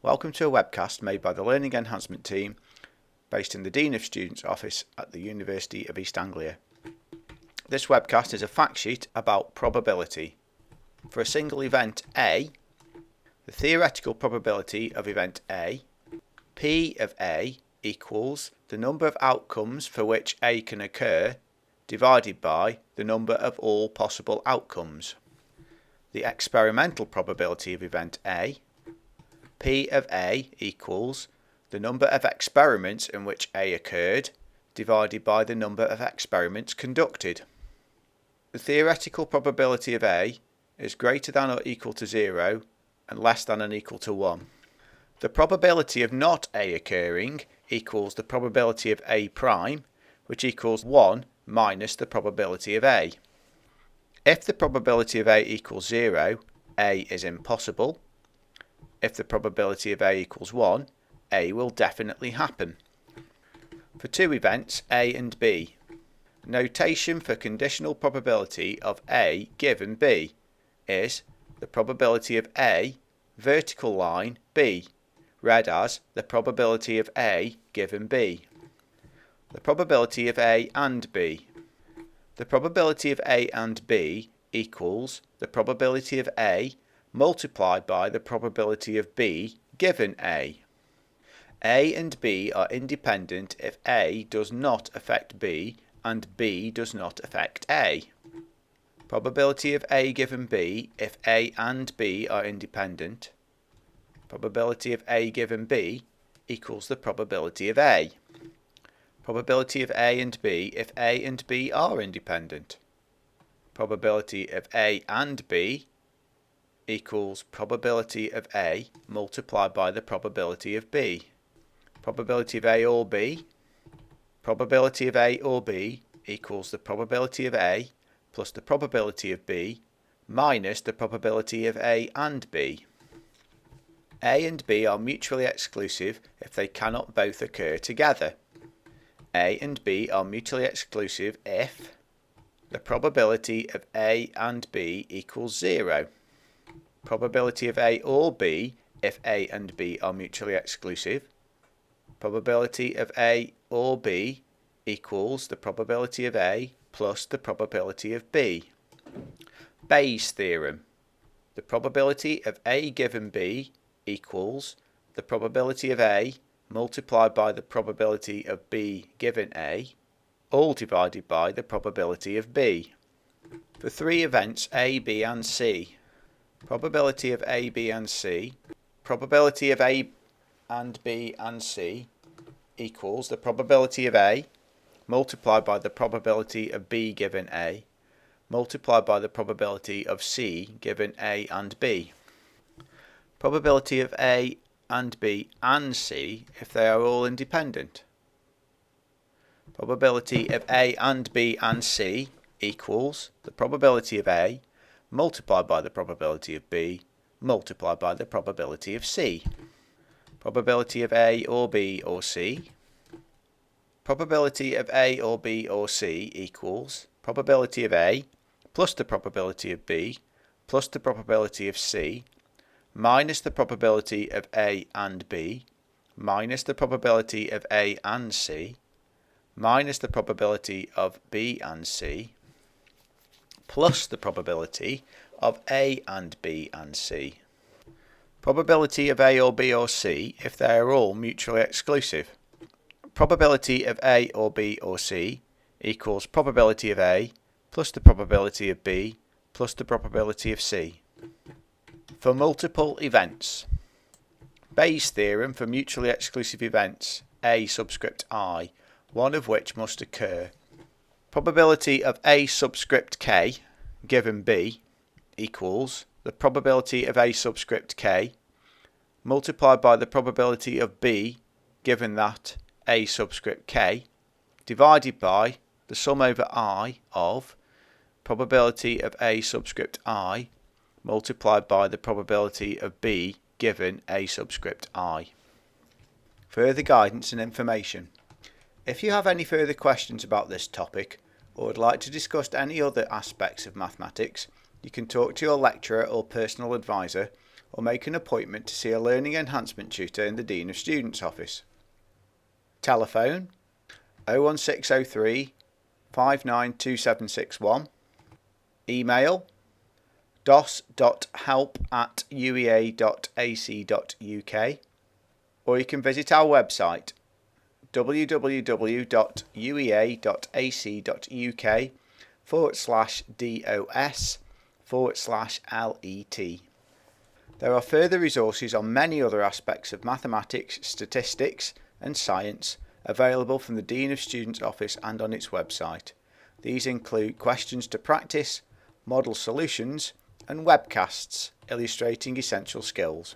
Welcome to a webcast made by the Learning Enhancement team based in the Dean of Students office at the University of East Anglia. This webcast is a fact sheet about probability. For a single event A, the theoretical probability of event A, P of A, equals the number of outcomes for which A can occur divided by the number of all possible outcomes. The experimental probability of event A, P of A, equals the number of experiments in which A occurred divided by the number of experiments conducted. The theoretical probability of A is greater than or equal to 0 and less than or equal to 1. The probability of not A occurring equals the probability of A prime, which equals 1 minus the probability of A. If the probability of A equals 0, A is impossible. If the probability of A equals 1, A will definitely happen. For two events, A and B. Notation for conditional probability of A given B is the probability of A, vertical line, B, read as the probability of A given B. The probability of A and B. The probability of A and B equals the probability of A multiplied by the probability of B given A. A and B are independent if A does not affect B and B does not affect A. Probability of A given B if A and B are independent. Probability of A given B equals the probability of A. Probability of A and B if A and B are independent. Probability of A and B equals probability of A multiplied by the probability of B. Probability of A or B. Probability of A or B equals the probability of A plus the probability of B minus the probability of A and B. A and B are mutually exclusive if they cannot both occur together. A and B are mutually exclusive if the probability of A and B equals 0. Probability of A or B if A and B are mutually exclusive. Probability of A or B equals the probability of A plus the probability of B. Bayes' theorem. The probability of A given B equals the probability of A multiplied by the probability of B given A, all divided by the probability of B. For three events A, B and C, probability of A, B and C, probability of A and B and C equals the probability of A multiplied by the probability of B given A, multiplied by the probability of C given A and B. Probability of A and B and C if they are all independent. Probability of A and B and C equals the probability of A multiplied by the probability of B multiplied by the probability of C. Probability of A or B or C. Probability of A or B or C equals probability of A plus the probability of B plus the probability of C minus the probability of A and B minus the probability of A and C minus the probability of B and C plus the probability of A and B and C. Probability of A or B or C if they are all mutually exclusive. Probability of A or B or C equals probability of A plus the probability of B plus the probability of C. For multiple events. Bayes' theorem for mutually exclusive events A subscript I, one of which must occur. Probability of A subscript K given B equals the probability of A subscript K multiplied by the probability of B given that A subscript K divided by the sum over I of probability of A subscript I multiplied by the probability of B given A subscript I. Further guidance and information. If you have any further questions about this topic or would like to discuss any other aspects of mathematics, you can talk to your lecturer or personal advisor or make an appointment to see a learning enhancement tutor in the Dean of Students office. Telephone 01603 592761. Email dos.help@uea.ac.uk, or you can visit our website www.uea.ac.uk/dos/let. There are further resources on many other aspects of mathematics, statistics and science available from the Dean of Students office and on its website. These include questions to practice, model solutions and webcasts illustrating essential skills.